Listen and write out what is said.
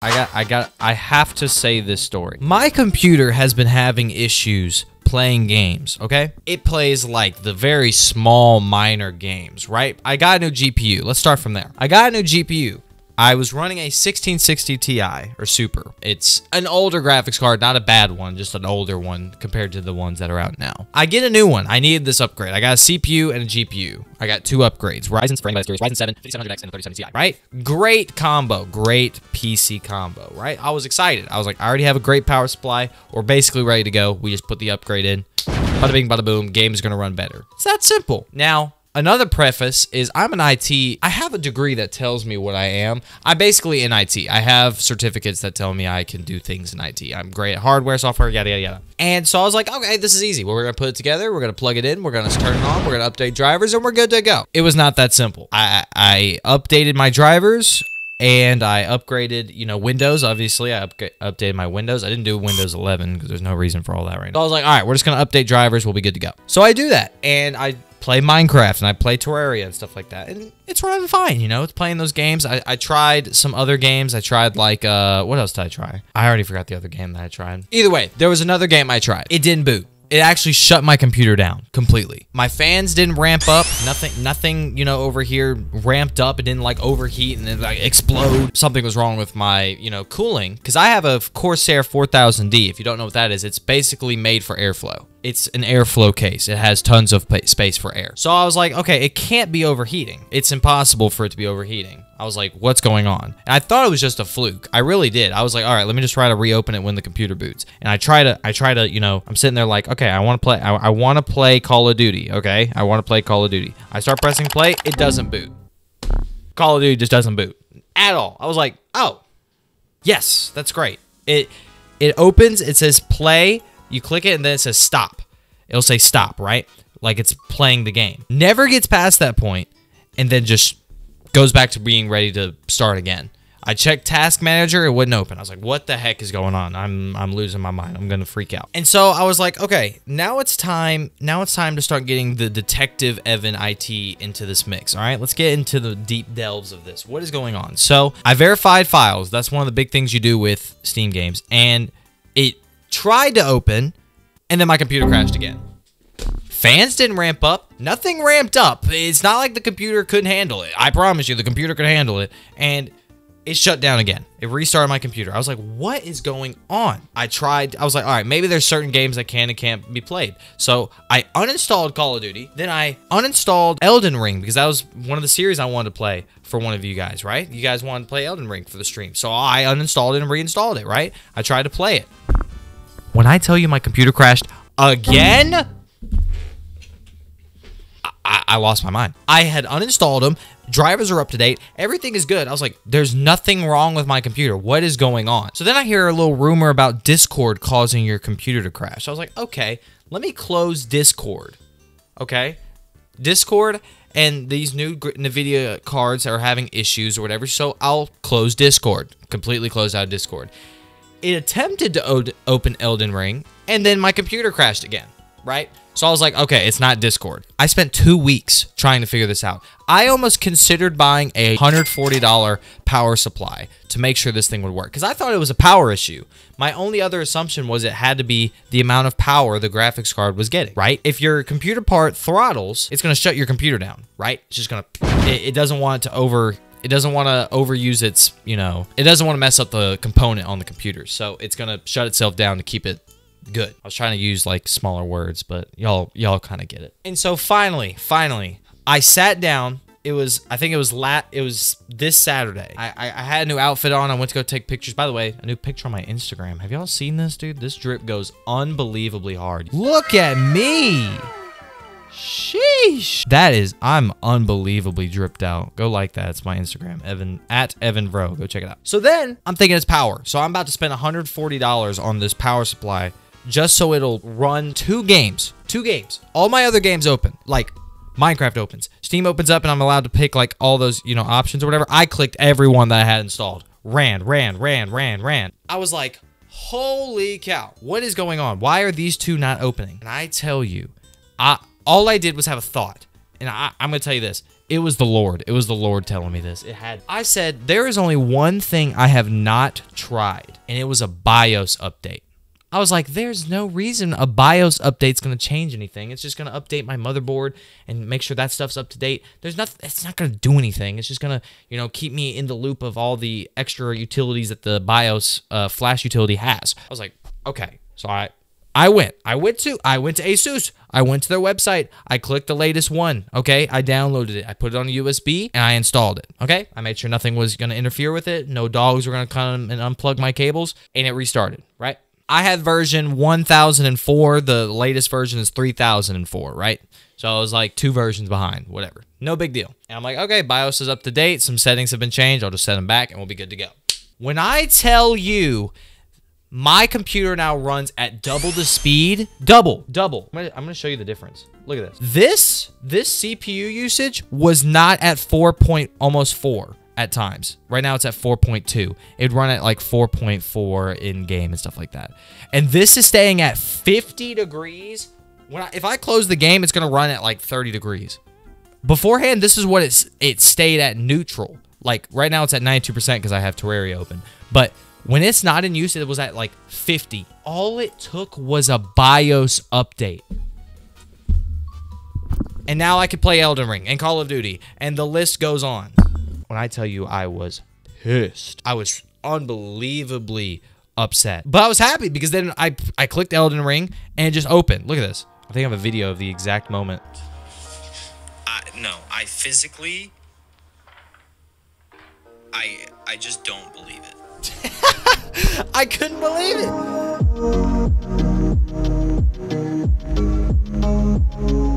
I have to say this story. My computer has been having issues playing games, okay? It plays like the very small minor games, right? I got a new GPU. Let's start from there. I got a new GPU. I was running a 1660 Ti or Super. It's an older graphics card, not a bad one, just an older one compared to the ones that are out now. I get a new one. I needed this upgrade. I got a CPU and a GPU. I got 2 upgrades. Ryzen's for anybody's curious. Ryzen 7, 5700X, and the 37 Ti, right? Great combo. Great PC combo, right? I was excited. I was like, I already have a great power supply. We're basically ready to go. We just put the upgrade in. Bada bing, bada boom. Game is going to run better. It's that simple. Now, another preface is I'm an IT. I have a degree that tells me what I am. I'm basically in IT. I have certificates that tell me I can do things in IT. I'm great at hardware, software, yada, yada, yada. And so I was like, okay, this is easy. Well, we're going to put it together. We're going to plug it in. We're going to turn it on. We're going to update drivers, and we're good to go. It was not that simple. I updated my drivers, and I upgraded, you know, Windows. Obviously, I updated my Windows. I didn't do Windows 11 because there's no reason for all that right now. So I was like, all right, we're just going to update drivers. We'll be good to go. So I do that, and I play Minecraft and I play Terraria and stuff like that, and it's running fine, you know. It's playing those games. I tried some other games. I tried like what else did I try? I already forgot the other game that I tried. Either way, there was another game I tried. It didn't boot. It actually shut my computer down completely. My fans didn't ramp up. Nothing, you know, over here ramped up. It didn't like overheat and then like explode. Something was wrong with my, you know, cooling. Because I have a Corsair 4000D. If you don't know what that is, it's basically made for airflow. It's an airflow case. It has tons of space for air. So I was like, okay, it can't be overheating. It's impossible for it to be overheating. I was like, what's going on? And I thought it was just a fluke. I really did. I was like, all right, let me just try to reopen it when the computer boots. And I try to, you know, I'm sitting there like, okay, I want to play Call of Duty, okay? I want to play Call of Duty. I start pressing play, it doesn't boot. Call of Duty just doesn't boot at all. I was like, oh, yes, that's great. It opens, it says play, you click it, and then it says stop. It'll say stop, right? Like it's playing the game. Never gets past that point, and then just goes back to being ready to start again. I checked Task Manager, it wouldn't open. I was like, what the heck is going on? I'm losing my mind. I'm gonna freak out. And so I was like, okay, now it's time to start getting the Detective Evan IT into this mix. All right, let's get into the deep delves of this. What is going on? So I verified files. That's one of the big things you do with Steam games. And it tried to open, and then my computer crashed again. Fans didn't ramp up. Nothing ramped up. It's not like the computer couldn't handle it. I promise you, the computer could handle it. And it shut down again. It restarted my computer. I was like, what is going on? I was like, all right, maybe there's certain games that can and can't be played. So I uninstalled Call of Duty. Then I uninstalled Elden Ring because that was one of the series I wanted to play for one of you guys, right? You guys wanted to play Elden Ring for the stream. So I uninstalled it and reinstalled it, right? I tried to play it. When I tell you my computer crashed again, I lost my mind. I had uninstalled them. Drivers are up to date. Everything is good. I was like, there's nothing wrong with my computer. What is going on? So then I hear a little rumor about Discord causing your computer to crash. I was like, okay, let me close Discord. Okay? Discord and these new NVIDIA cards are having issues or whatever, so I'll close Discord. Completely close out Discord. It attempted to open Elden Ring, and then my computer crashed again, right? So I was like, okay, it's not Discord. I spent 2 weeks trying to figure this out. I almost considered buying a $140 power supply to make sure this thing would work because I thought it was a power issue. My only other assumption was it had to be the amount of power the graphics card was getting, right? If your computer part throttles, it's going to shut your computer down, right? It's just going to, it doesn't want it to overuse its, you know, it doesn't want to mess up the component on the computer. So it's going to shut itself down to keep it good. I was trying to use like smaller words, but y'all kind of get it. And so finally, I sat down. I think it was this Saturday. I had a new outfit on. I went to go take pictures. By the way, a new picture on my Instagram. Have y'all seen this, dude? This drip goes unbelievably hard. Look at me. Sheesh. I'm unbelievably dripped out. Go like that. It's my Instagram, at EvanVro. Go check it out. So then I'm thinking it's power. So I'm about to spend $140 on this power supply just so it'll run 2 games. 2 games. All my other games open. Like Minecraft opens. Steam opens up and I'm allowed to pick like all those, you know, options or whatever. I clicked every one that I had installed. Ran. I was like, holy cow. What is going on? Why are these 2 not opening? And I tell you, all I did was have a thought. And I'm going to tell you this. It was the Lord. It was the Lord telling me this. I said, there is only one thing I have not tried, and it was a BIOS update. I was like, there's no reason a BIOS update's going to change anything. It's just going to update my motherboard and make sure that stuff's up to date. It's not going to do anything. It's just going to, keep me in the loop of all the extra utilities that the BIOS flash utility has. I was like, okay. So I went to ASUS. I went to their website. I clicked the latest one. Okay. I downloaded it. I put it on a USB and I installed it. Okay. I made sure nothing was going to interfere with it. No dogs were going to come and unplug my cables, and it restarted. Right. I had version 1004. The latest version is 3004, right? So I was like 2 versions behind, whatever. No big deal. And I'm like, okay, BIOS is up to date. Some settings have been changed. I'll just set them back and we'll be good to go. When I tell you my computer now runs at double the speed, double. I'm gonna show you the difference. Look at this. This CPU usage was not at almost 4. At times. Right now it's at 4.2. It'd run at like 4.4 in game and stuff like that. And this is staying at 50 degrees. If I close the game, it's gonna run at like 30 degrees. Beforehand, this is what it stayed at neutral. Like right now it's at 92% because I have Terraria open. But when it's not in use, it was at like 50. All it took was a BIOS update. And now I could play Elden Ring and Call of Duty, and the list goes on. When I tell you I was pissed, I was unbelievably upset. But I was happy because then I clicked Elden Ring and it just opened. Look at this. I think I have a video of the exact moment. No, I physically, I just don't believe it. I couldn't believe it.